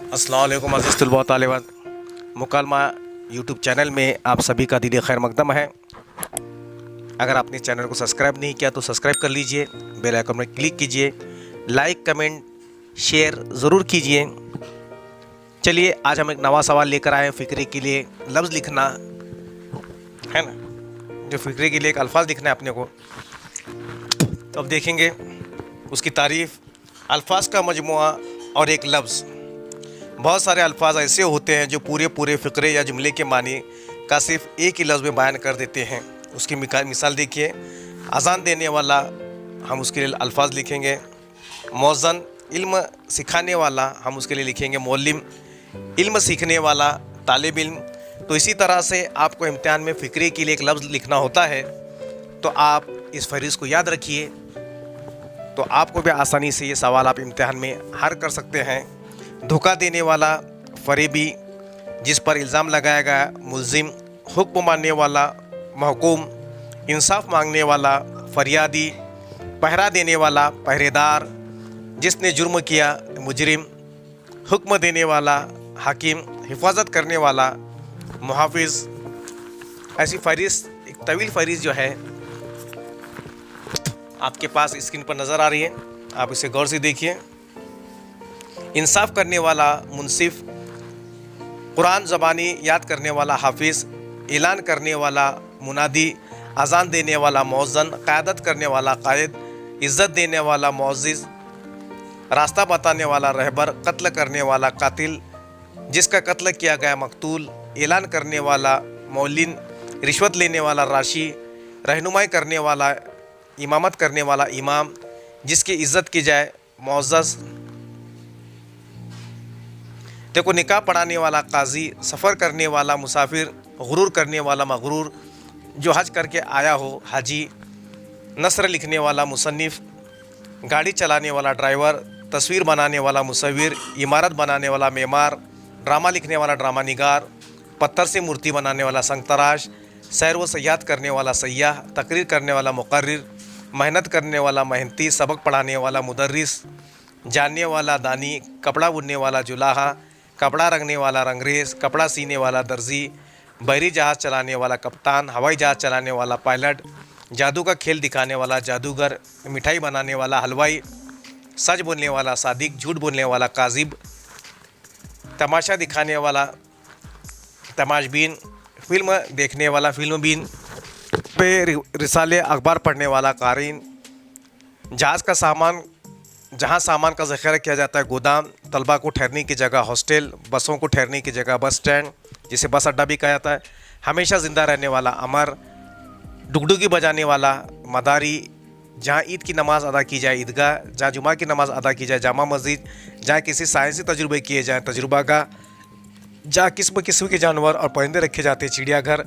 अस्सलाम वालेकुम अज़ीज़ तलबा तालिबात, मुकालमा यूट्यूब चैनल में आप सभी का दिली खैर मकदम है। अगर आपने चैनल को सब्सक्राइब नहीं किया तो सब्सक्राइब कर लीजिए, बेल आइकन में क्लिक कीजिए, लाइक कमेंट शेयर ज़रूर कीजिए। चलिए आज हम एक नवा सवाल लेकर आए हैं। फ़िक्रे के लिए लफ्ज़ लिखना है ना, जो फ़िक्रे के लिए एक अल्फाज लिखना है अपने को। तो अब देखेंगे उसकी तारीफ़। अल्फाज का मजमुआ और एक लफ्ज़। बहुत सारे अल्फाज ऐसे होते हैं जो पूरे फ़िक्रे या जुमले के मानी का सिर्फ एक ही लफ्ज़ में बयान कर देते हैं। उसकी मिसाल देखिए, अज़ान देने वाला, हम उसके लिए अल्फाज लिखेंगे मौज़न। इल्म सिखाने वाला, हम उसके लिए लिखेंगे मौलिम। इल्म सीखने वाला, तालिब इल्म। तो इसी तरह से आपको इम्तिहान में फ़िक्रे के लिए एक लफ्ज़ लिखना होता है। तो आप इस फहरिस्त को याद रखिए, तो आपको भी आसानी से ये सवाल आप इम्तिहान में हल कर सकते हैं। धोखा देने वाला, फरेबी, जिस पर इल्ज़ाम लगाया गया मुल्ज़िम। हुक्म मानने वाला, महकूम। इंसाफ मांगने वाला, फरियादी। पहरा देने वाला, पहरेदार। जिसने जुर्म किया, मुजरिम। हुक्म देने वाला, हाकिम। हिफाजत करने वाला, मुहाफिज। ऐसी फहरिस्त, एक तवील फहरिस्त जो है आपके पास स्क्रीन पर नज़र आ रही है, आप इसे गौर से देखिए। इंसाफ करने वाला, मुनसिफ। कुरान ज़बानी याद करने वाला, हाफिज़। ऐलान करने वाला, मुनादी। अज़ान देने वाला, मौज़न। क़यादत करने वाला, कायद। इज़्ज़त देने वाला, मुअज़्ज़िज़। रास्ता बताने वाला, रहबर। कत्ल करने वाला, कातिल। जिसका कत्ल किया गया, मकतूल। ऐलान करने वाला, मौलिन। रिश्वत लेने वाला, राशि। रहनुमाई करने वाला, इमामत करने वाला, इमाम। जिसकी इज़्ज़त की जाए, मुअज़्ज़ज़। देखो, निकाह पढ़ाने वाला, काजी। सफ़र करने वाला, मुसाफिर। गुरूर करने वाला, मगरूर। जो हज करके आया हो, हाजी। नस्र लिखने वाला, मुसन्निफ़। गाड़ी चलाने वाला, ड्राइवर। तस्वीर बनाने वाला, मुसव्विर। इमारत बनाने वाला, मेमार। ड्रामा लिखने वाला, ड्रामा निगार। पत्थर से मूर्ति बनाने वाला, संग तराश। सैर व सयाहत करने वाला, सयाह। तकरीर करने वाला, मुकर्रिर। मेहनत करने वाला, मेहनती। सबक पढ़ाने वाला, मुदर्रिस। जानने वाला, दानी। कपड़ा बुनने वाला, जुलाहा। कपड़ा रंगने वाला, रंगरेज। कपड़ा सीने वाला, दर्जी। बहरी जहाज़ चलाने वाला, कप्तान। हवाई जहाज़ चलाने वाला, पायलट। जादू का खेल दिखाने वाला, जादूगर। मिठाई बनाने वाला, हलवाई। सच बोलने वाला, सादिक। झूठ बोलने वाला, काजिब। तमाशा दिखाने वाला, तमाशबीन। फिल्म देखने वाला, फिल्मबीन। पे रिसाले अखबार पढ़ने वाला, कारीन। जहाज़ का सामान, जहाँ सामान का ज़ख़ीरा किया जाता है, गोदाम। तलबा को ठहरने की जगह, हॉस्टल। बसों को ठहरने की जगह, बस स्टैंड, जिसे बस अड्डा भी कहा जाता है। हमेशा ज़िंदा रहने वाला, अमर। डुगडुगी बजाने वाला, मदारी। जहाँ ईद की नमाज़ अदा की जाए, ईदगाह। जहाँ जुमा की नमाज़ अदा की जाए, जामा मस्जिद। जहाँ किसी साइंसी तजुर्बे किए जाएँ, तजुर्बागाह। जहाँ किस्म किस्म के जानवर और परिंदे रखे जाते हैं, चिड़ियाघर।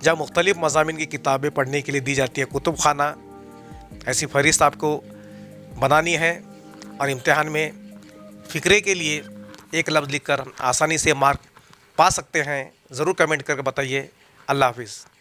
जहाँ मुख्तलिफ़ मज़ामिन की किताबें पढ़ने के लिए दी जाती है, कुतुब खाना। ऐसी फहरिस्त आपको बनानी है और इम्तिहान में फ़िक्रे के लिए एक लफ्ज़ लिखकर आसानी से मार्क पा सकते हैं। ज़रूर कमेंट करके बताइए। अल्लाह हाफ़िज़।